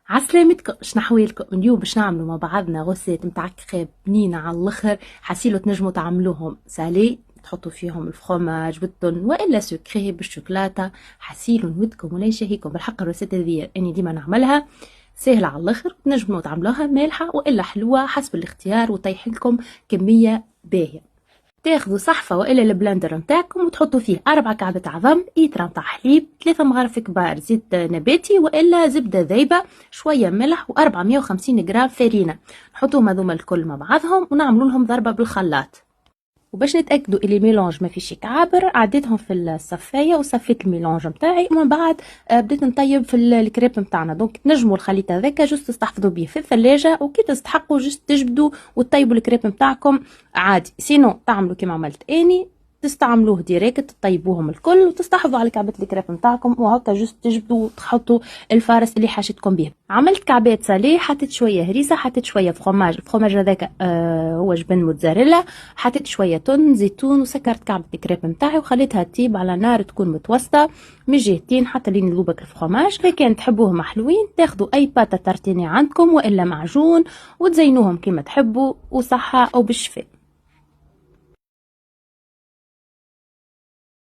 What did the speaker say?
عسلامتكم، شنحوالكم؟ اليوم باش نعملوا مع بعضنا غسات متاع كخاب بنينة على الاخر. حسيلو تنجموا تعملوهم سالي، تحطوا فيهم الفخوماج بالتون والا سكري بالشوكولاته. حسيلو نودكم ولا يشهيكم بالحق. الرسالة هذه اني ديما نعملها سهله على الاخر، تنجموا تعملوها مالحه والا حلوه حسب الاختيار، وطيح لكم كميه باهيه. تاخذوا صحفة والا البلندر نتاعكم وتحطوا فيه 4 كعبة عظم، إيترا نتاع حليب، 3 مغارف كبار زيت نباتي والا زبدة ذايبة، شوية ملح و450 غرام فرينة. نحطوهم هذوما الكل مع بعضهم ونعملوا لهم ضربة بالخلاط. وباش نتاكدوا اللي ميلونج ما فيش كعابر، عديتهم في الصفايه وصفيت الميلونج نتاعي، ومن بعد بديت نطيب في الكريب نتاعنا. دونك تنجموا الخليط هذاك جوست تستحفظوا به في الثلاجه، وكي تستحقوا جوست تجبدوا وتطيبوا الكريب نتاعكم عادي. سينو تعملوا كما عملت اني، تستعملوه ديريكت، تطيبوهم الكل وتستحفظوا على كعبة الكريب نتاعكم، وهكا جوست تجبدوا وتحطوا الفارس اللي حاشتكم به. عملت كعبات ساليه، حطيت شويه هريسه، حطيت شويه فخوماج. الفخوماج هذاك هو جبن موتزاريلا، حطيت شويه تون زيتون، وسكرت كعبة الكريب نتاعي وخليتها تطيب على نار تكون متوسطه من جهتين حتى لين يذوبك الفخوماج. كان تحبوهم حلوين تاخذوا اي باتا تارتيني عندكم والا معجون وتزينوهم كما تحبوا، وصحه او بالشفاء.